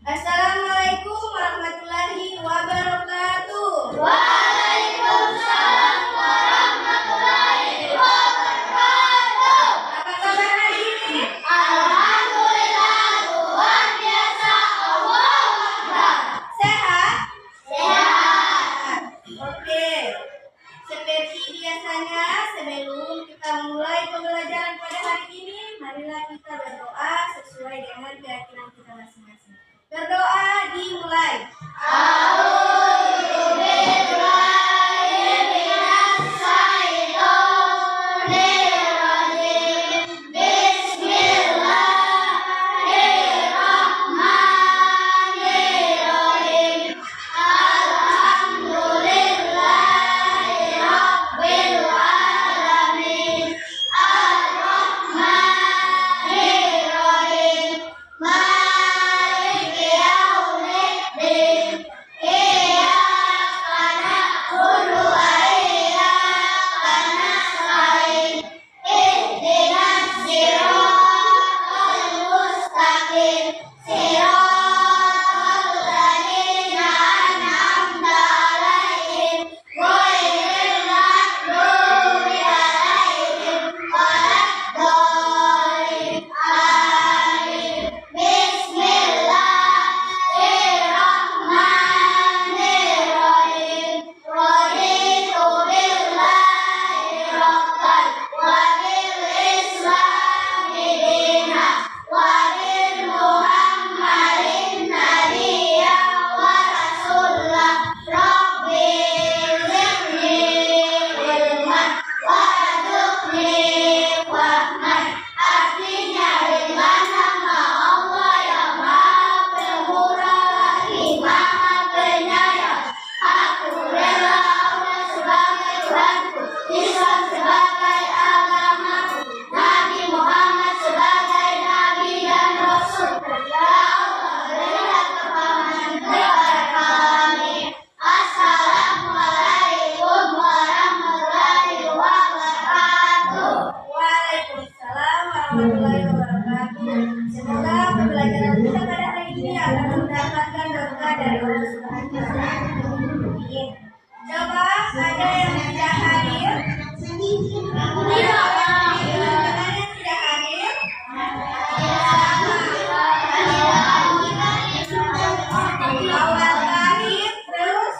Assalamualaikum warahmatullahi wabarakatuh. Waalaikumsalam warahmatullahi wabarakatuh. Apa kabar hari ini? Alhamdulillah luar biasa. Allahu Akbar. Sehat? Sehat. Oke. Seperti biasanya, sebelum kita mulai pembelajaran pada hari ini, marilah kita berdoa sesuai dengan keyakinan kita masing-masing. Berdoa dimulai. Semoga pembelajaran kita pada hari ini akan mendapatkan berkah dari Allah Subhanahu wa Ta'ala. Coba ada yang tidak hadir? Tidak. Teman-teman yang tidak hadir? Awal hadir, terus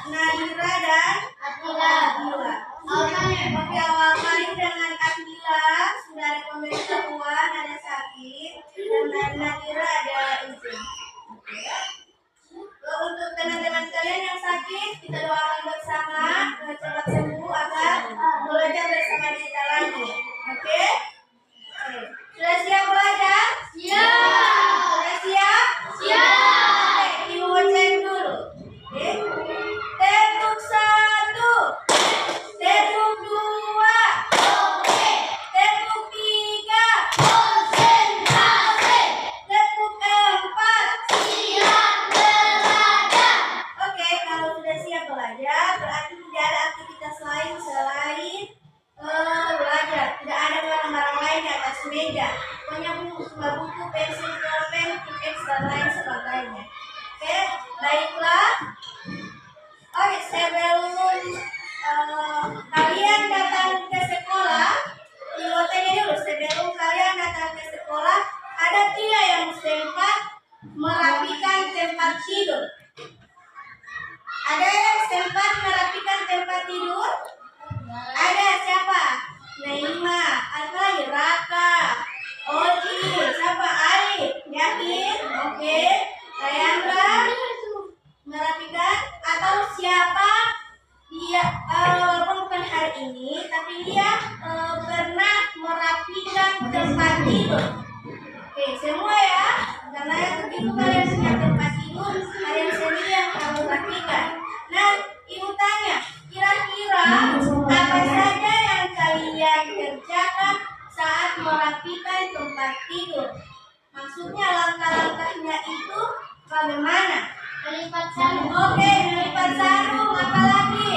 Nadira dan Atila. Oke, awal hadir dengan Atila sudah ada pemberitahuan, ada sakit, dan Nadira ada izin. Oke. Untuk teman-teman kalian yang sakit, kita doakan bersama cepat sembuh agar belajar bersama kita lagi. Oke? Sudah siap belajar? Siap. Sudah siap? Siap. Oke, ibu mau cek dulu. Oke? Tepuk 1, tepuk 2, tepuk 3, Konsentrasi. tepuk 4. Siap belajar. Oke, kalau sudah siap belajar, berarti tidak ada aktivitas lain selain belajar. Tidak ada barang-barang lain di atas meja. Pokoknya buku, pensil, pulpen, tiket, dan lain sebagainya. Oke, baiklah. Oke, sebelum kalian datang ke sekolah, ingatnya dulu, sebelum kalian datang ke sekolah, ada tidak yang sempat merapikan tempat tidur? Ada yang sempat merapikan tempat tidur? Ada siapa? Naima, apa lagi? Raka, Oji, siapa? Arif, Yakin? Oke. Rayandra merapikan atau siapa? Dia walaupun bukan hari ini, tapi dia pernah merapikan tempat tidur. Oke, semua ya. Karena begitu kalian punya tempat tidur, kalian sendiri yang kamu rapikan. Nah, ibu tanya, kira-kira apa saja yang kalian kerjakan saat merapikan tempat tidur? Maksudnya langkah-langkahnya itu bagaimana? Melipat sarung. Oke, melipat sarung, apa lagi?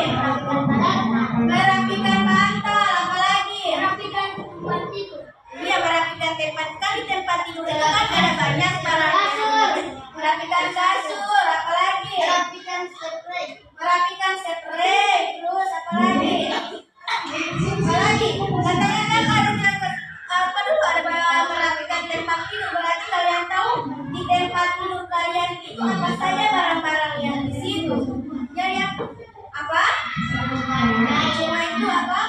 Merapikan bantal, apa lagi? Merapikan tempat tidur. Iya, merapikan tempat. Kan di tempat tidur tidur itu kan ada banyak barangnya. Merapikan kasur, apalagi? Merapikan spray. Merapikan spray, terus apalagi? Apalagi? Katanya kan ada apa dulu ada merapikan tempat tidur. Berarti kalian tahu di tempat tidur kalian itu apa saja barang-barang yang di situ? Jadi apa? Cuma itu apa?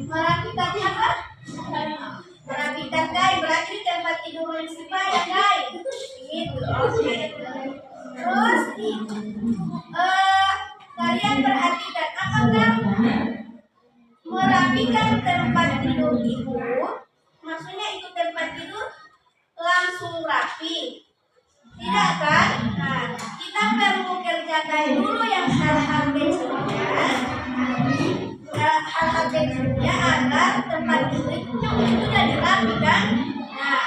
Merapikan apa? Merapikan kain. Berarti di tempat tidur siapa ada kain? Gitu. Oke. Terus kalian perhatikan apakah merapikan tempat tidur itu maksudnya itu tempat tidur langsung rapi? Tidak kan? Nah, kita perlu kerjakan dulu yang hal-hal kecilnya agar tempat tidur itu jadi rapi kan? Nah,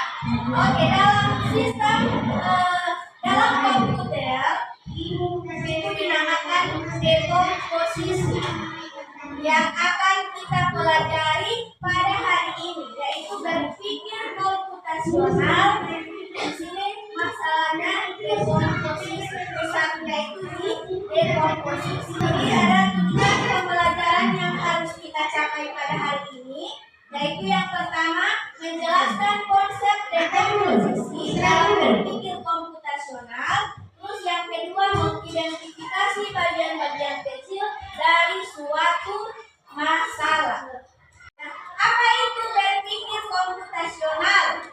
oke, dalam sistem dalam komputer itu dinamakan dekomposisi yang akan kita pelajari pada hari ini, yaitu berpikir komputasional. Di sini masalahnya dekomposisi, pusatnya itu di dekomposisi. Jadi ada tujuan pembelajaran yang harus kita capai pada hari ini, yaitu yang pertama menjelaskan konsep dekomposisi dalam berpikir komputasional. Terus yang kedua mengidentifikasi bagian-bagian kecil dari suatu masalah. Nah, apa itu berpikir komputasional?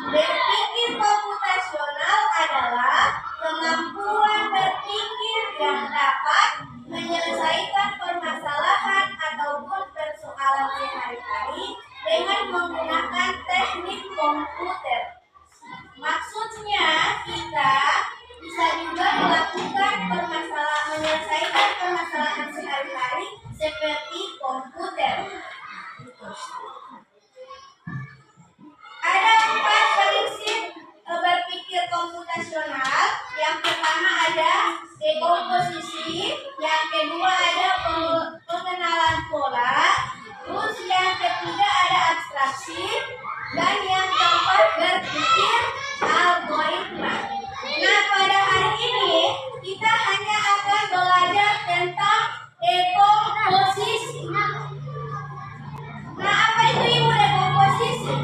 Berpikir komputasional adalah kemampuan berpikir yang dapat menyelesaikan permasalahan ataupun persoalan sehari-hari dengan menggunakan teknik komputer. Maksudnya kita bisa juga melakukan menyelesaikan permasalahan sehari-hari seperti komputer. Ada 4 prinsip berpikir komputasional. Yang pertama ada dekomposisi, yang kedua ada pengenalan pola, terus yang ketiga ada abstraksi, dan yang keempat berpikir algoritma. Nah, pada hari ini kita hanya akan belajar tentang dekomposisi. Nah, apa itu Ibu dekomposisi?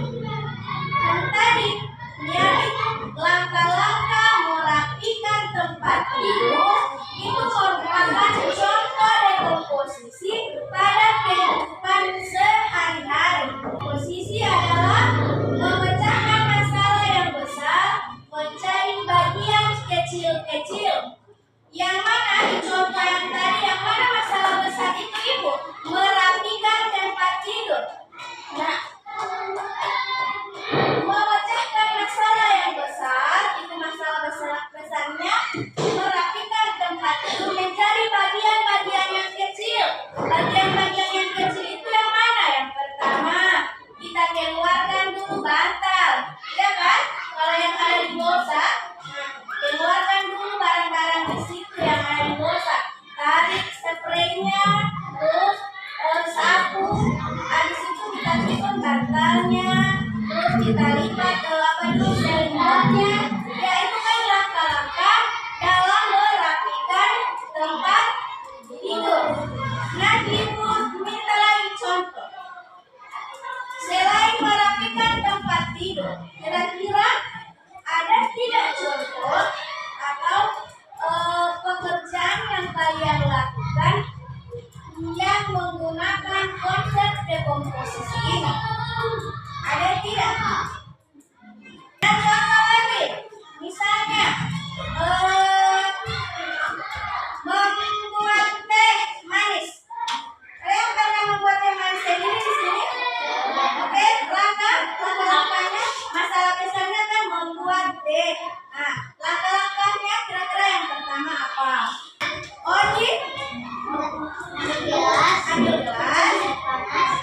Yang tadi, yaitu langkah-langkah merapikan tempat tidur itu merupakan contoh dekomposisi pada kehidupan sehari-hari. Komposisi adalah memecahkan masalah yang besar menjadi bagian kecil-kecil. Yang mana di contoh yang tadi, yang mana masalah besar itu Ibu? Merapikan tempat tidur. Nah, memecahkan masalah yang besar itu masalah besarnya merapikan tempat tidur menjadi bagian-bagian yang kecil. Bagian-bagian yang kecil itu yang mana? Yang pertama, kita keluarkan dulu bantal, ya kan? Kalau yang ada di bolsa, keluarkan dulu barang-barang di situ yang ada di bolsa. Tarik spraynya, terus sapu. Habis itu kita susun bantalnya, terus kita lipat selimutnya. Ya, itu kan langkah-langkah dalam merapikan tempat tidur. Nah, Ibu minta lagi contoh. Selain merapikan tempat tidur, kira-kira ada tidak contoh atau pekerjaan yang kalian lakukan yang menggunakan konsep dekomposisi ini? Ada tidak? Dan contoh lagi, misalnya membuat teh manis. Kalian pernah membuat teh manis sendiri di sini? Oke, langkah-langkahnya, masalah besarnya kan membuat teh. Nah, langkah-langkahnya kira-kira yang pertama apa? Oji, ambil gelas,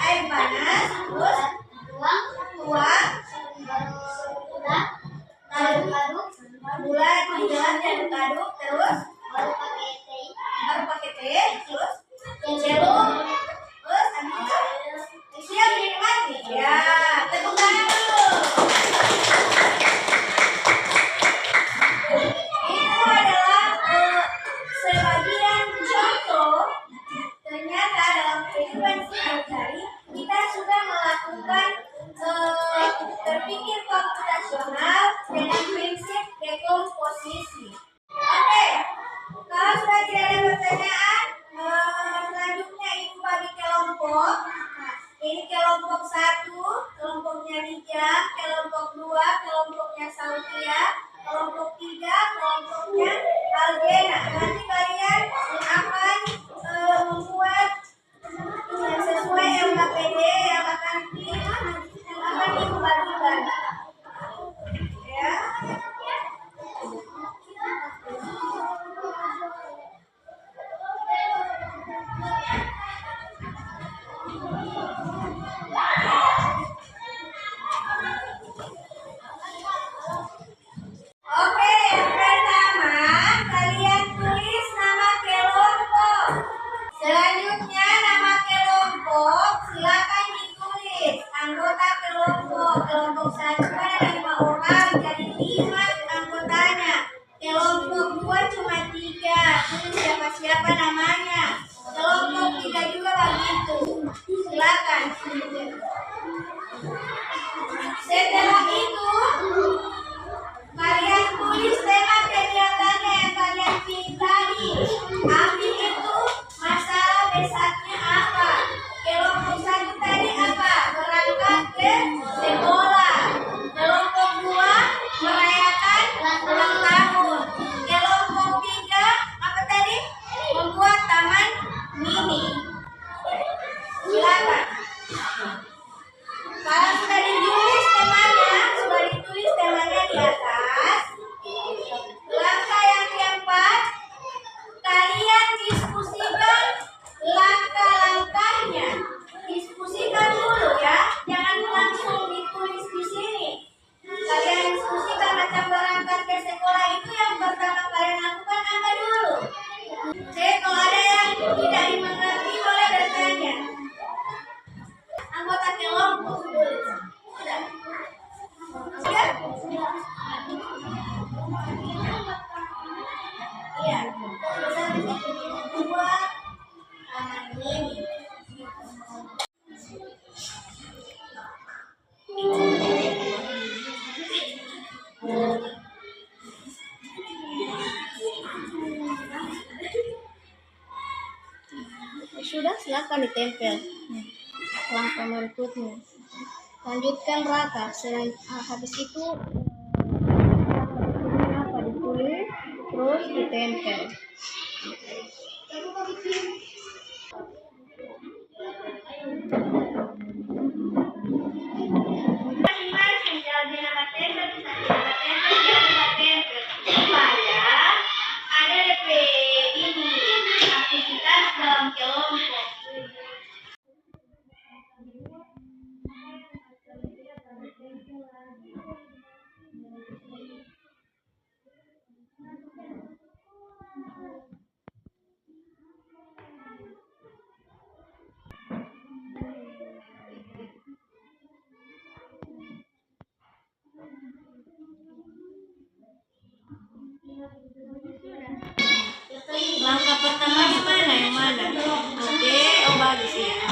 air panas, terus tuang, aduk, gula di gelas diaduk-aduk, terus baru pakai teh, terus celup, terus habis itu siap dinikmati. Ya, tepuk tangan dulu. melakukan berpikir komputasional dengan prinsip dekomposisi. Oke, kalau sudah tidak ada pertanyaan, selanjutnya ibu bagi kelompok. Nah, ini kelompok 1, kelompoknya Rijal, kelompok 2, kelompoknya Sautia, kelompok 3, kelompoknya Aldena. Nanti kalian akan membuat yang sesuai LKPD yang akan ibu bagikan. Ya. Oke, yang pertama kalian tulis nama kelompok. Selanjutnya nama kelompok silakan ditulis. Anggota kelompok, kelompok 1 ada 5 orang, jadi 5 anggotanya. Kelompok 2 cuma 3, tulis siapa-siapa namanya. Kelompok 3 juga begitu. Silakan. Setelah itu kalian tulis tema kegiatannya yang kalian pilih tadi. Ambil itu masalah besarnya apa. Kelompok 1 tadi apa? Berangkat ke sekolah. Kelompok 2 merayakan ulang tahun. Kelompok 3 apa tadi? Membuat taman mini. Silakan. Kalau sudah ditulis temanya di atas. Langkah yang keempat, kalian diskusikan langkah-langkahnya. Diskusikan dulu ya, jangan langsung ditulis di sini. Kalian diskusikan macam berangkat ke sekolah itu yang pertama kalian lakukan apa dulu. Oke, kalau ada yang tidak dimengerti boleh bertanya. Anggota kelompok tulis. Sudah. Ya? Iya. Buat taman mini. Sudah, silakan ditempel. Langkah berikutnya. Lanjutkan rata. Habis itu apa ditulis, terus ditempel. Masing-masing kalau dia nama tempel bisa nama tempel, dia bisa tempel supaya ada DP ini aktivitas dalam kelompok. Langkah pertamanya mana? Yang mana? Oke, oh bagus ya.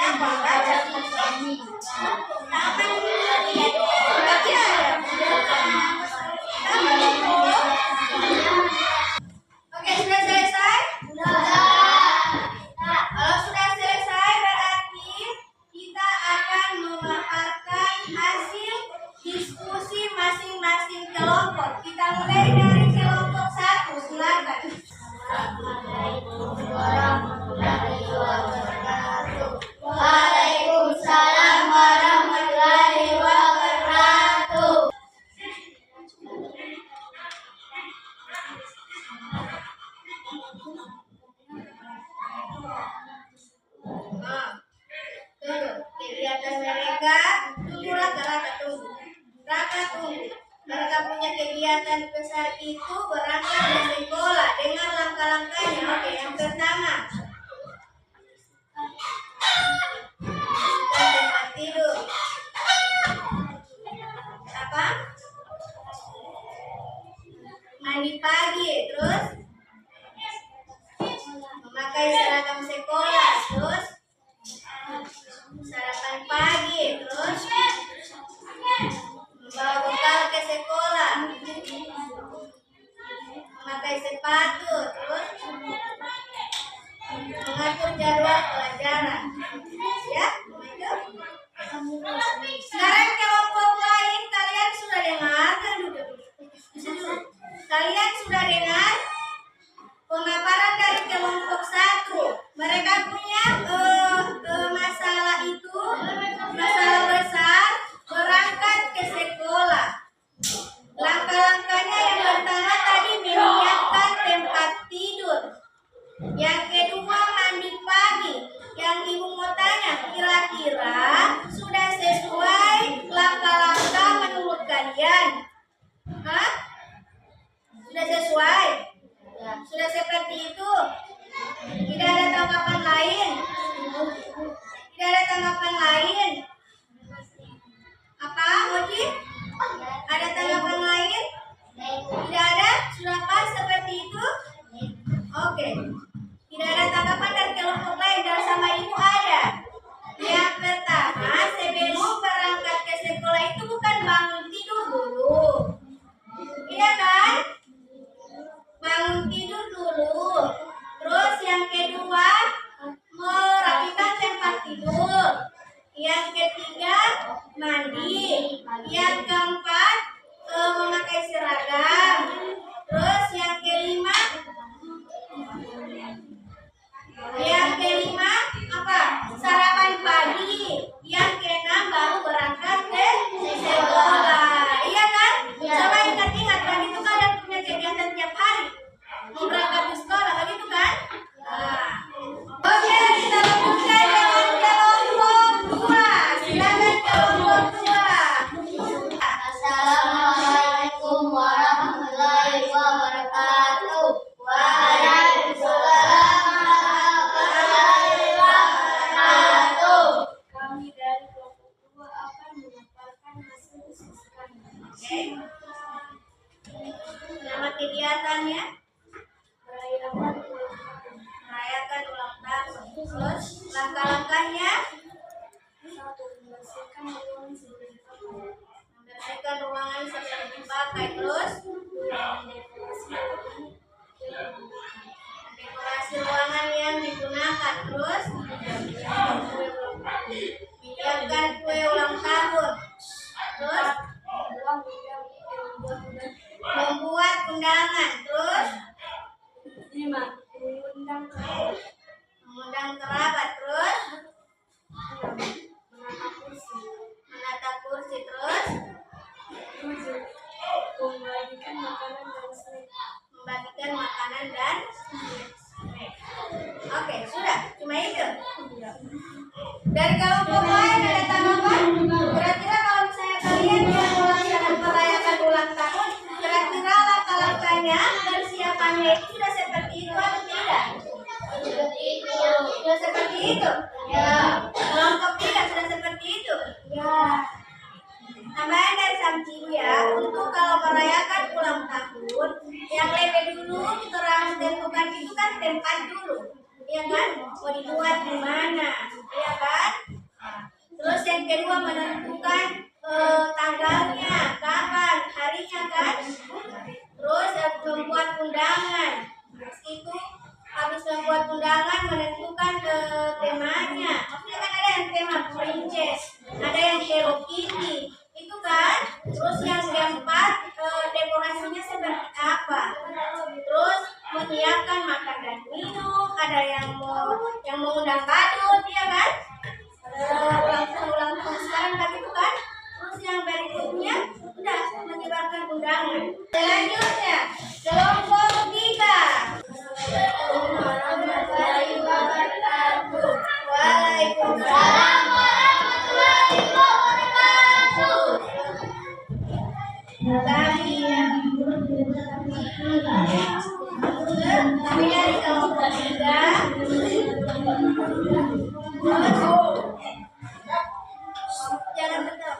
apa? Baca. Taman tapi ada. Oke, sudah selesai? Kalau sudah selesai berarti kita akan memaparkan hasil diskusi masing-masing kelompok. Kita mulai dari kelompok 1. Silakan. Waalaikumsalam warahmatullahi wabarakatuh. Kegiatan mereka tunggu raka tunggu. Mereka punya kegiatan besar itu berangkat dari sekolah dengan langkah-langkahnya. Oke, yang pertama tempat tidur. Apa? Mandi pagi, terus memakai seragam sekolah, terus sarapan pagi, terus membawa bekal ke sekolah, memakai sepatu, terus mengatur jadwal pelajaran. Ya, itu. Sekarang kelompok lain kalian sudah dengar? Kalian sudah dengar pemaparan dari kelompok 1. Mereka punya masalah itu, masalah besar berangkat ke sekolah. Langkah-langkahnya yang pertama tadi menyiapkan tempat tidur. Yang kedua mandi pagi. Yang ibu mau tanya, kira-kira sudah sesuai langkah-langkah menurut kalian? Hah? Sudah sesuai? Sudah seperti itu? Tidak ada tanggapan lain? Tidak ada tanggapan lain? Apa, Oji? Ada tanggapan lain? Tidak ada? Sudah pas seperti itu? Oke. Tidak ada tanggapan dari kelompok lain dan sama ibu ada. Yang pertama, sebelum berangkat ke sekolah itu bukan bangun tidur dulu. Iya kan? Bangun tidur dulu. Terus yang kedua, merapikan tempat tidur. Yang ketiga, mandi. Yang keempat, memakai seragam. Terus yang kelima apa? Sarapan pagi. Yang keenam baru berangkat ke sekolah. Iya kan? Coba ingat-ingat, begitu kalian punya kegiatan tiap hari. Mau berangkat ke sekolah, begitu kan? Oke, kita lanjutkan dengan kelompok 2. Silakan kelompok 2. Assalamualaikum warahmatullahi wabarakatuh. Waalaikumsalam warahmatullahi wabarakatuh. Kami dari kelompok 2 akan memaparkan hasil diskusi kami. Oke. Nama kegiatannya merayakan ulang tahun. Terus langkah-langkahnya membersihkan ruangan sebelum dipakai. Terus dekorasi ruangan yang digunakan. Terus menyiapkan kue ulang tahun. Terus membuat undangan. Terus mengundang kerabat. Terus menata kursi. Terus membagikan makanan dan snack. Oke, sudah. Cuma itu. Dari kelompok lain ada tanggapan? Kira-kira kalau misalnya kalian yang merayakan ulang tahun, kira-kira langkah-langkahnya, persiapannya itu sudah seperti itu atau tidak? Sudah seperti itu? Ya. Kelompok 3 sudah seperti itu? Ya. Tambahan dari Samciu ya, untuk kalau merayakan ulang tahun, yang lebih dulu kita harus tentukan itu kan tempat dulu, ya kan? Mau dibuat di mana, ya kan? kedua menentukan tanggalnya, kapan, harinya kan. Terus membuat undangan. Itu habis membuat undangan menentukan temanya. Maksudnya kan ada yang tema princess, ada yang Hello Kitty, itu kan. Terus yang keempat dekorasinya seperti apa. Terus menyiapkan makan dan minum, ada yang mau undang kado, dia kan. Ulang tahun sekarang kan itu kan. Terus yang berikutnya udah menyebarkan undangan. Selanjutnya kelompok 3. Waalaikumsalam warahmatullahi wabarakatuh. Kami dari kelompok 3. Jangan tetap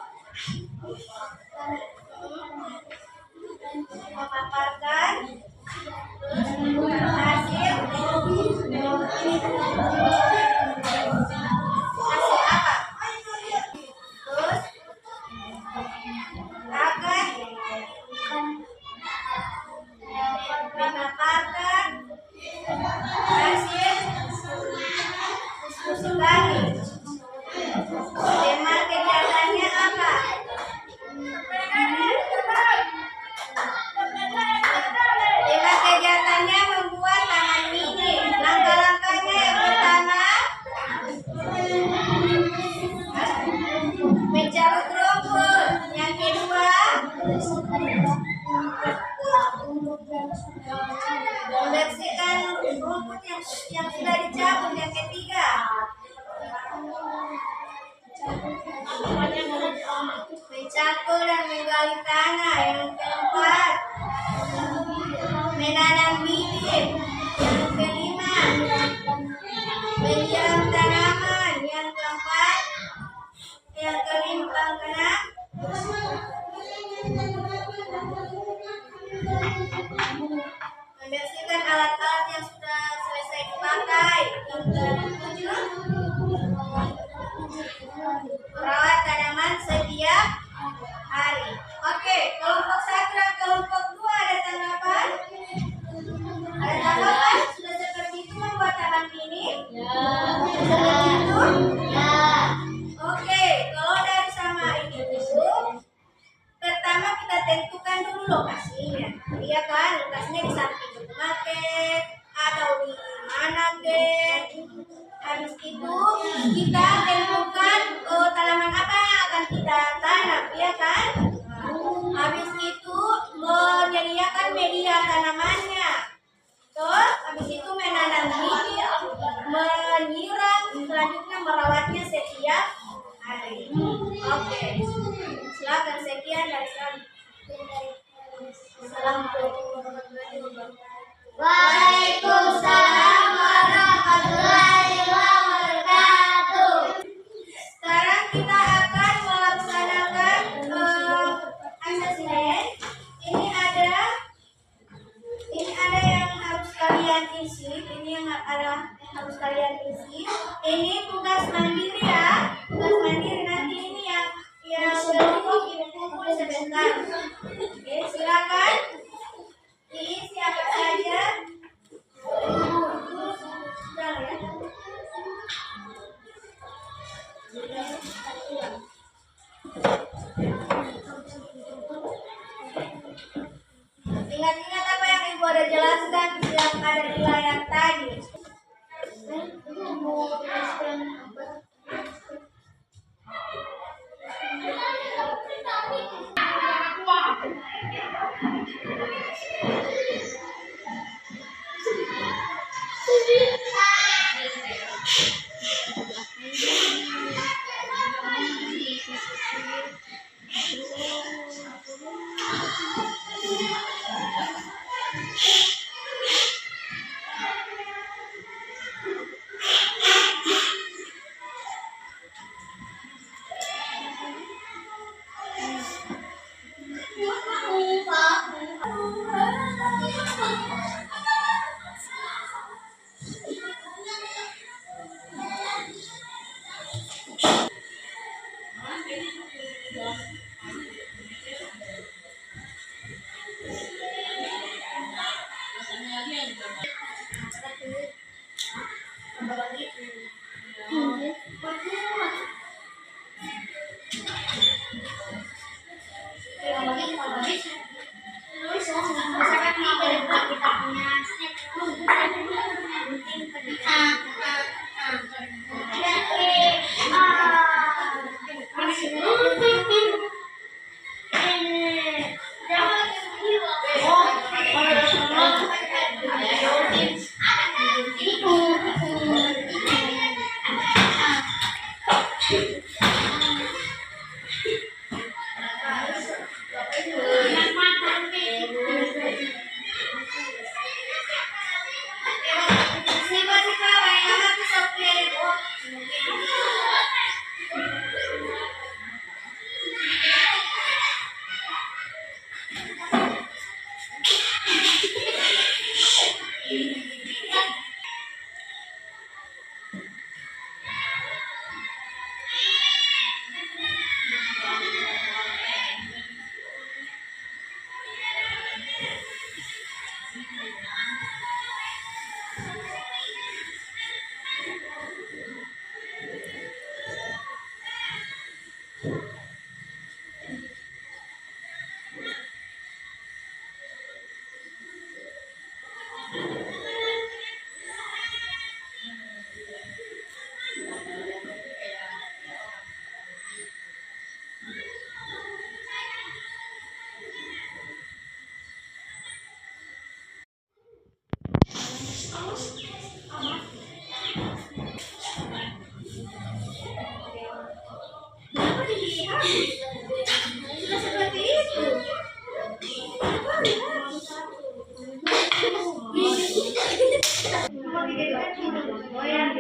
memaparkan hasil apa? Terus akan memaparkan hasil diskusi kami. Tema kegiatannya apa? Tema kegiatannya membuat taman mini. Langkah-langkahnya yang pertama, mencarut rumput. Yang kedua, membersihkan rumput yang sudah dicabut. Yang ketiga, mencakur dan menggali tanah. Yang keempat, menanam bibit. Yang kelima, menyiram tanaman. Yang keempat, yang kelima, membersihkan alat-alat yang sudah selesai dipakai. Yang ketujuh, merawat tanaman setiap hari. Oke, kelompok 1 dan kelompok 2 ada tanggapan? Ada tanggapan? Sudah seperti itu membuat taman mini? Seperti itu? Oke, kalau dari sama itu, pertama kita tentukan dulu lokasinya. Iya kan, lokasinya di samping supermarket atau di mana deh. Habis itu kita tentukan tanaman apa yang akan kita tanam, ya kan? Habis itu menyediakan media tanamannya. Terus habis itu menanam bibit, menyiram, selanjutnya merawatnya setiap hari. Oke, silakan. Sekian dari kami. Assalamualaikum warahmatullahi wabarakatuh. Waalaikumsalam warahmatullahi wabarakatuh. Sekarang kita akan melaksanakan asesmen. Ini ada yang harus kalian isi. Ini tugas mandiri ya. Tugas mandiri nanti ini yang kelompok ibu kumpul sebentar. Oke, silakan. Diisi apa saja. Sudah ya. Ingat-ingat apa yang Ibu ada jelaskan yang ada di layar tadi. Siapa yang nama pisau kiri? Kenapa dilihat? Sudah seperti itu. Mau dijadikan goyang.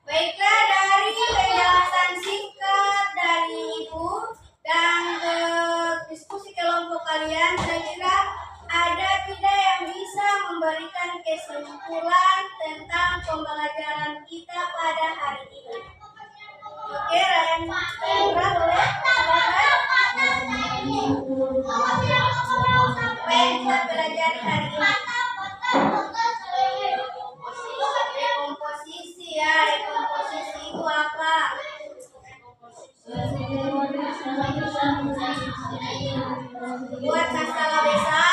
Baiklah, dari penjelasan singkat dari Ibu dan diskusi kelompok kalian, saya kira ada tidak yang bisa memberikan kesimpulan tentang pembelajaran kita pada hari ini? Oke, Ryan Pura, boleh? Apa yang kita pelajari hari ini? Rekomposisi ya, rekomposisi itu apa? Buat masalah besar.